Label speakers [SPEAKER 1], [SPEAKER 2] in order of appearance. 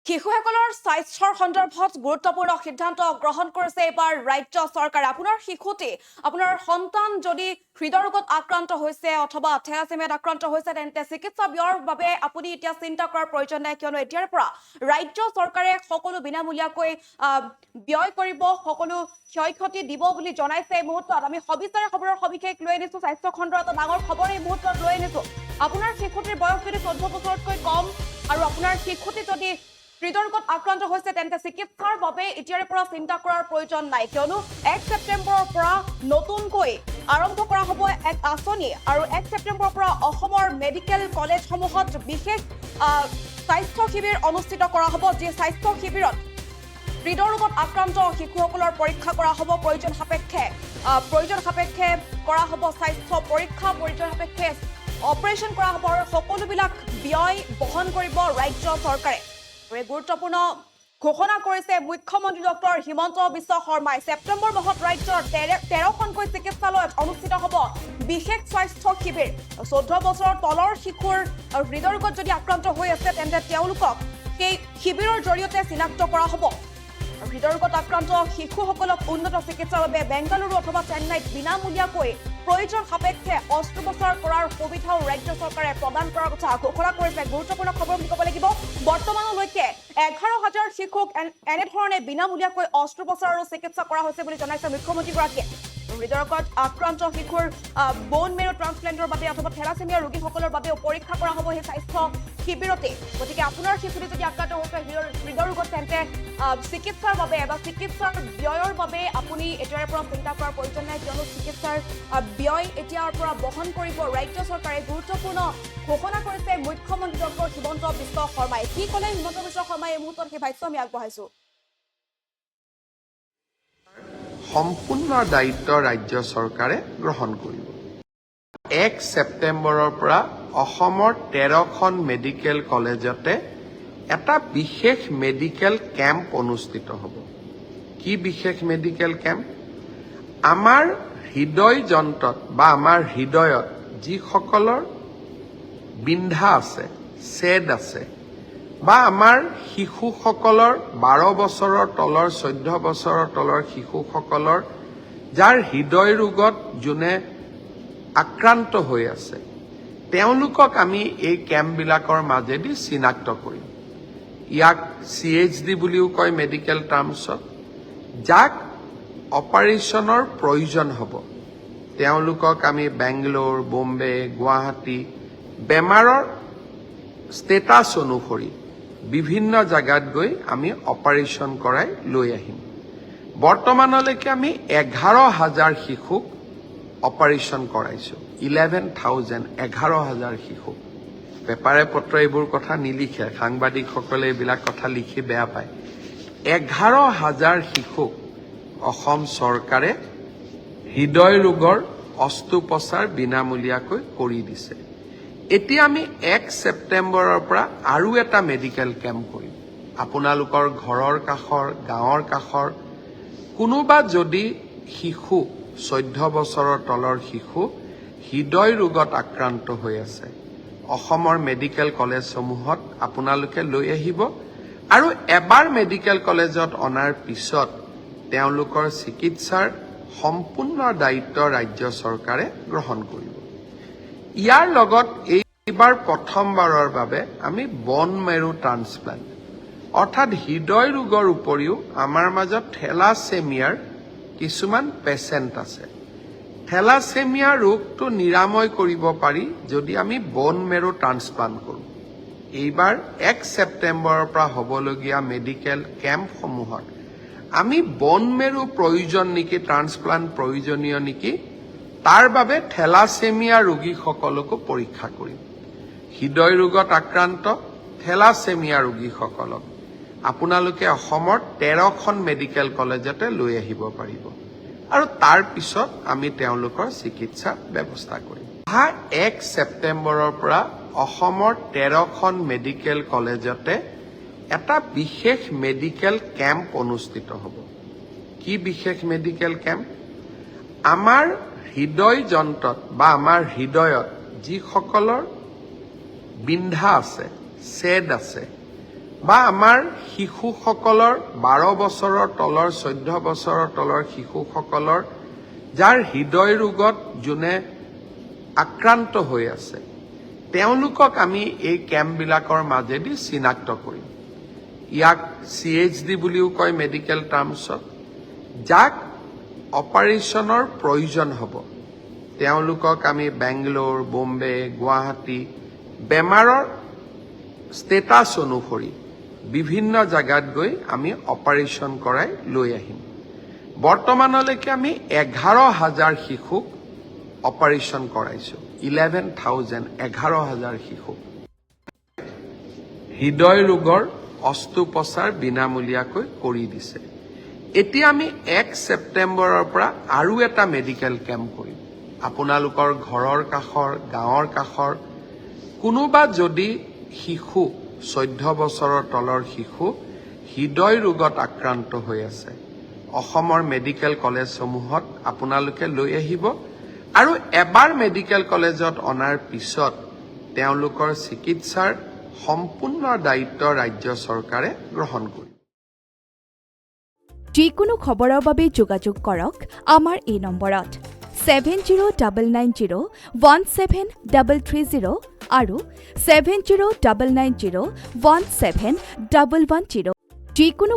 [SPEAKER 1] শিশুসকলৰ স্বাস্থ্যৰ সন্দৰ্ভত গুৰুত্বপূৰ্ণ সিদ্ধান্ত গ্ৰহণ কৰিছে এবাৰ ৰাজ্য চৰকাৰে। আপোনাৰ শিশুটি আপোনাৰ সন্তান যদি হৃদৰোগত আক্ৰান্ত হৈছে অথবা থেলাছেমিয়াত আক্ৰান্ত হৈছে তেন্তে চিকিৎসা ব্যয়ৰ বাবে আপুনি এতিয়া চিন্তা কৰাৰ প্ৰয়োজন নাই, কিয়নো এতিয়াৰ পৰা ৰাজ্য চৰকাৰে সকলো বিনামূলীয়াকৈ ব্যয় কৰিব, সকলো ক্ষয়ক্ষতি দিব বুলি জনাইছে। এই মুহূৰ্তত আমি সবিস্তাৰে খবৰৰ সবিশেষ লৈ আনিছো। স্বাস্থ্য খণ্ডৰ এটা ডাঙৰ খবৰ এই মুহূৰ্তত লৈ আনিছো। আপোনাৰ শিশুটিৰ বয়স যদি 14 বছৰতকৈ কম আৰু আপোনাৰ শিশুটি যদি হৃদৰোগত আক্ৰান্ত হৈছে তেন্তে চিকিৎসাৰ বাবে এতিয়াৰে পৰা চিন্তা কৰাৰ প্ৰয়োজন নাই, কিয়নো 1 ছেপ্টেম্বৰৰ পৰা নতুনকৈ আৰম্ভ কৰা হ'ব এক আঁচনি আৰু 1 ছেপ্টেম্বৰৰ পৰা অসমৰ মেডিকেল কলেজসমূহত বিশেষ স্বাস্থ্য শিবিৰ অনুষ্ঠিত কৰা হ'ব। যি স্বাস্থ্য শিবিৰত হৃদৰোগত আক্ৰান্ত শিশুসকলৰ পৰীক্ষা কৰা হ'ব, প্ৰয়োজন সাপেক্ষে কৰা হ'ব স্বাস্থ্য পৰীক্ষা, প্ৰয়োজন সাপেক্ষে অপাৰেশ্যন কৰা হ'ব আৰু সকলোবিলাক ব্যয় বহন কৰিব ৰাজ্য চৰকাৰে। গুৰুত্বপূৰ্ণ ঘোষণা কৰিছে মুখ্যমন্ত্ৰী ডক্টৰ হিমন্ত বিশ্ব শৰ্মাই। ছেপ্টেম্বৰ মাহত ৰাজ্যৰ 13খনকৈ চিকিৎসালয়ত অনুষ্ঠিত হ'ব বিশেষ স্বাস্থ্য শিবিৰ। 14 বছৰৰ তলৰ শিশুৰ হৃদৰোগত যদি আক্ৰান্ত হৈ আছে তেন্তে তেওঁলোকক সেই শিবিৰৰ জৰিয়তে চিনাক্ত কৰা হ'ব। হৃদৰোগত আক্ৰান্ত শিশুসকলক উন্নত চিকিৎসাৰ বাবে বেংগালুৰু অথবা চেন্নাইত বিনামূলীয়াকৈ প্ৰয়োজন সাপেক্ষে অস্ত্ৰোপচাৰ কৰাৰ সুবিধাও ৰাজ্য চৰকাৰে প্ৰদান কৰাৰ কথা ঘোষণা কৰিছে। গুৰুত্বপূৰ্ণ খবৰ বুলি ক'ব লাগিব। বৰ্তমানলৈকে 11,000 শিশুক এনেধৰণে বিনামূলীয়াকৈ অস্ত্ৰোপচাৰ আৰু চিকিৎসা কৰা হৈছে বুলি জনাইছে মুখ্যমন্ত্ৰীগৰাকীয়ে। হৃদৰোগত আক্ৰান্ত শিশুৰ বোন মেৰু ট্ৰান্সপ্লেণ্টৰ বাবে অথবা থেলাছেমিয়া ৰোগীসকলৰ বাবেও পৰীক্ষা কৰা হ'ব সেই স্বাস্থ্য শিবিৰতে। গতিকে আপোনাৰ শিশুটি যদি আক্ৰান্ত হৈছে হৃদৰোগত তেন্তে চিকিৎসাৰ বাবে বা চিকিৎসাৰ ব্যয়ৰ বাবে আপুনি এতিয়াৰে পৰা চিন্তা কৰাৰ প্ৰয়োজন নাই, কিয়নো চিকিৎসাৰ ব্যয় এতিয়াৰ পৰা বহন কৰিব ৰাজ্য চৰকাৰে। গুৰুত্বপূৰ্ণ ঘোষণা কৰিছে মুখ্যমন্ত্ৰী ডক্টৰ হিমন্ত বিশ্ব শৰ্মাই। কি ক'লে হিমন্ত বিশ্ব শৰ্মাই এই মুহূৰ্তত সেই ভাষ্য আমি আগবঢ়াইছো।
[SPEAKER 2] সম্পূৰ্ণ দায়িত্ব ৰাজ্য চৰকাৰে গ্ৰহণ কৰিব। 1 ছেপ্টেম্বৰৰ পৰা অসমৰ 13খন মেডিকেল কলেজতে এটা বিশেষ মেডিকেল কেম্প অনুষ্ঠিত হ'ব। কি বিশেষ মেডিকেল কেম্প? আমাৰ হৃদয় যন্ত্ৰত বা আমাৰ হৃদয়ত যিসকলৰ বিন্ধা আছে, ছেদ আছে বা আমাৰ শিশুসকলৰ 12 বছৰৰ তলৰ 14 বছৰৰ তলৰ শিশুসকলৰ যাৰ হৃদয় ৰোগত যোনে আক্ৰান্ত হৈ আছে তেওঁলোকক আমি এই কেম্পবিলাকৰ মাজেদি চিনাক্ত কৰিম। ইয়াক CHD বুলিও কয় মেডিকেল টাৰ্মছত। যাক অপাৰেশ্যনৰ প্ৰয়োজন হ'ব তেওঁলোকক আমি বেংগলোৰ, বোম্বে, গুৱাহাটী বেমাৰৰ ষ্টেটাছ অনুসৰি বিভিন্ন জাগাত গৈ আমি অপাৰেশ্যন কৰাই লৈ আহিম। বৰ্তমানলৈকে আমি 11,000 শিশুক অপাৰেশ্যন কৰাইছোঁ। 11,000 শিশুক। পেপাৰে পত্ৰ এইবোৰ কথা নিলিখে, সাংবাদিকসকলে এইবিলাক কথা লিখি বেয়া পায়। 11,000 শিশুক অসম চৰকাৰে হৃদয় ৰোগৰ অস্ত্ৰোপচাৰ বিনামূলীয়াকৈ কৰি দিছে। এতিয়া আমি 1 ছেপ্টেম্বৰৰ পৰা আৰু এটা মেডিকেল কেম্প কৰিম। আপোনালোকৰ ঘৰৰ কাষৰ, গাঁৱৰ কাষৰ কোনোবা যদি শিশু 14 বছৰৰ তলৰ শিশু হৃদয় ৰোগত আক্ৰান্ত হৈ আছে, অসমৰ মেডিকেল কলেজসমূহত আপোনালোকে লৈ আহিব আৰু এবাৰ মেডিকেল কলেজত অনাৰ পিছত তেওঁলোকৰ চিকিৎসাৰ সম্পূৰ্ণ দায়িত্ব ৰাজ্য চৰকাৰে গ্ৰহণ কৰিব। ইয়াৰ লগত এইবাৰ প্ৰথমবাৰৰ বাবে আমি বন মেৰু ট্ৰান্সপ্লাণ্ট অৰ্থাৎ হৃদয় ৰোগৰ উপৰিও আমাৰ মাজত থেলাছেমিয়াৰ কিছুমান পেচেণ্ট আছে। থেলাছেমিয়া ৰোগটো নিৰাময় কৰিব পাৰি যদি আমি বন মেৰু ট্ৰান্সপ্লাণ্ট কৰোঁ। এইবাৰ 1 ছেপ্টেম্বৰৰ পৰা হ'বলগীয়া মেডিকেল কেম্পসমূহত আমি বন মেৰু প্ৰয়োজন নেকি, ট্ৰান্সপ্লাণ্ট প্ৰয়োজনীয় নেকি তাৰ বাবে থেলাছেমিয়া ৰোগীসকলকো পৰীক্ষা কৰিম। হৃদয় ৰোগত আক্ৰান্ত থেলাছেমিয়া ৰোগীসকলক আপোনালোকে অসমৰ 13খন মেডিকেল কলেজতে লৈ আহিব পাৰিব আৰু তাৰ পিছত আমি তেওঁলোকৰ চিকিৎসা ব্যৱস্থা কৰিম। 1 ছেপ্টেম্বৰৰ পৰা অসমৰ 13খন মেডিকেল কলেজতে এটা বিশেষ মেডিকেল কেম্প অনুষ্ঠিত হ'ব। কি বিশেষ মেডিকেল কেম্প? আমাৰ হৃদয় যন্ত্ৰত বা আমাৰ হৃদয়ত যিসকলৰ বিন্ধা আছে, ছেদ আছে বা আমাৰ শিশুসকলৰ 12 বছৰৰ তলৰ 14 বছৰৰ তলৰ শিশুসকলৰ যাৰ হৃদয় ৰোগত যোনে আক্ৰান্ত হৈ আছে তেওঁলোকক আমি এই কেম্পবিলাকৰ মাজেদি চিনাক্ত কৰিম। ইয়াক CHD বুলিও কয় মেডিকেল টাৰ্মছত। যাক অপাৰেশ্যনৰ প্ৰয়োজন হ'ব তেওঁলোকক আমি বেংগলোৰ, বোম্বে, গুৱাহাটী বেমাৰৰ ষ্টেটাছ অনুসৰি বিভিন্ন জাগাত গৈ আমি অপাৰেশ্যন কৰাই লৈ আহিম। বৰ্তমানলৈকে আমি 11,000 শিশুক অপাৰেশ্যন কৰাইছোঁ। 11,000 শিশুক হৃদয় ৰোগৰ অস্ত্ৰোপচাৰ বিনামূলীয়াকৈ কৰি দিছে। এতিয়া আমি 1 ছেপ্টেম্বৰৰ পৰা আৰু এটা মেডিকেল কেম্প কৰিম। আপোনালোকৰ ঘৰৰ কাষৰ, গাঁৱৰ কাষৰ কোনোবা যদি শিশু 14 বছৰৰ তলৰ শিশু হৃদয় ৰোগত আক্ৰান্ত হৈ আছে, অসমৰ মেডিকেল কলেজসমূহত আপোনালোকে লৈ আহিব আৰু এবাৰ মেডিকেল কলেজত অনাৰ পিছত তেওঁলোকৰ চিকিৎসাৰ সম্পূৰ্ণ দায়িত্ব ৰাজ্য চৰকাৰে গ্ৰহণ কৰিব।
[SPEAKER 3] যিকোনো খবৰৰ বাবে যোগাযোগ কৰক আমাৰ এই নম্বৰত 7099017330 আৰু 7099017110। যিকোনো